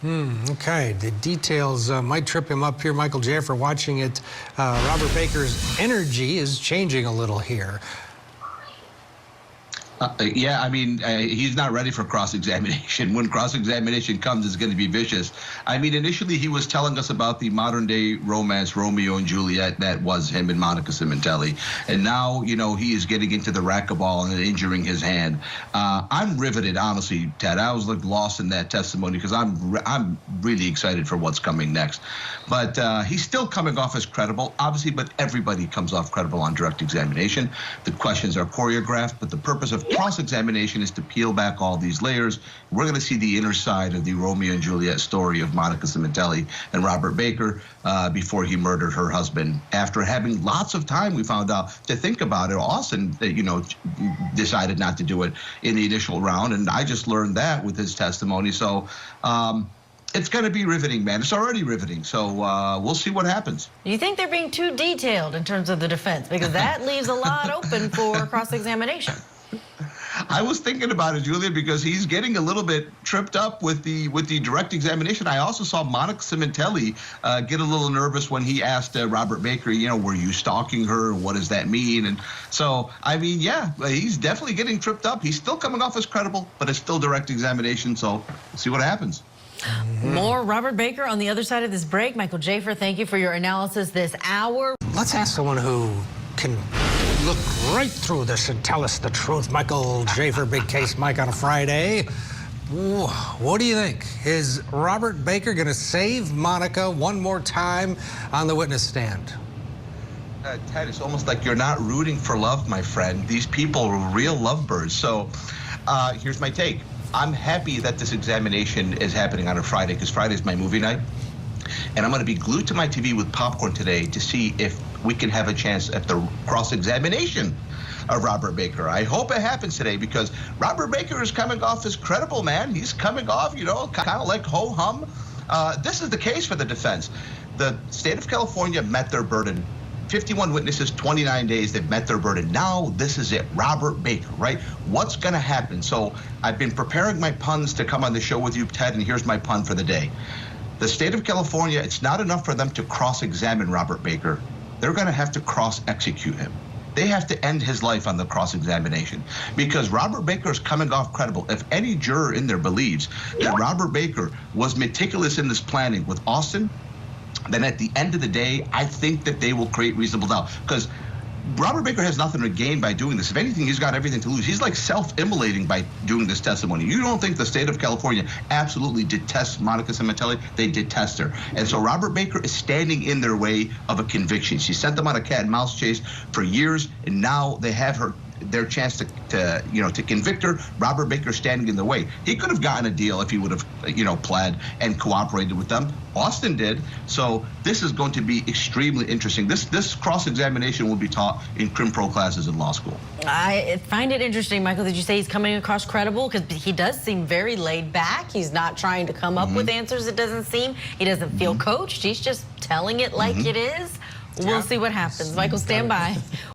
Okay, the details might trip him up here. Michael Jaafar watching it. Robert Baker's energy is changing a little here. Yeah, I mean, he's not ready for cross-examination. When cross-examination comes, it's going to be vicious. I mean, initially he was telling us about the modern-day romance, Romeo and Juliet, that was him and Monica Cimintelli. And now, you know, he is getting into the racquetball and injuring his hand. I'm riveted, honestly, Ted. I was like lost in that testimony because I'm really excited for what's coming next. But he's still coming off as credible, obviously, but everybody comes off credible on direct examination. The questions are choreographed, but the purpose of cross-examination is to peel back all these layers. We're going to see the inner side of the Romeo and Juliet story of Monica Cimintelli and Robert Baker before he murdered her husband. After having lots of time, we found out, to think about it. Austin, you know, decided not to do it in the initial round, and I just learned that with his testimony. So it's going to be riveting, man. It's already riveting. So we'll see what happens. Do you think they're being too detailed in terms of the defense? Because that leaves a lot open for cross-examination. I was thinking about it, Julia, because he's getting a little bit tripped up with the direct examination. I also saw Monica Cimintelli get a little nervous when he asked Robert Baker, you know, were you stalking her? What does that mean? And so, I mean, yeah, he's definitely getting tripped up. He's still coming off as credible, but it's still direct examination. So we'll see what happens. More Robert Baker on the other side of this break. Michael Jaafar, thank you for your analysis this hour. Let's ask someone who can look right through this and tell us the truth. Michael Jaafar, big case Mike on a Friday. What do you think? Is Robert Baker going to save Monica one more time on the witness stand? Ted, it's almost like you're not rooting for love, my friend. These people are real lovebirds. So here's my take. I'm happy that this examination is happening on a Friday because Friday's my movie night. And I'm going to be glued to my TV with popcorn today to see if we can have a chance at the cross-examination of Robert Baker. I hope it happens today because Robert Baker is coming off as credible, man. He's coming off, you know, kind of like ho-hum. This is the case for the defense. The state of California met their burden. 51 witnesses, 29 days, they've met their burden. Now this is it, Robert Baker, right? What's going to happen? So I've been preparing my puns to come on the show with you, Ted, and here's my pun for the day. The state of California, it's not enough for them to cross-examine Robert Baker. They're going to have to cross-execute him. They have to end his life on the cross-examination because Robert Baker is coming off credible. If any juror in there believes that Robert Baker was meticulous in this planning with Austin, then at the end of the day, I think that they will create reasonable doubt because Robert Baker has nothing to gain by doing this. If anything, he's got everything to lose. He's like self-immolating by doing this testimony. You don't think the state of California absolutely detests Monica Cimintelli? They detest her. And so Robert Baker is standing in their way of a conviction. She sent them on a cat and mouse chase for years, and now they have their chance to convict her. Robert Baker standing in the way. He could have gotten a deal if he would have, pled and cooperated with them. Austin did. So this is going to be extremely interesting. This cross-examination will be taught in crim pro classes in law school. I find it interesting, Michael, did you say he's coming across credible? Because he does seem very laid back. He's not trying to come up with answers, it doesn't seem. He doesn't feel coached. He's just telling it like it is. We'll see what happens. Michael, stand by.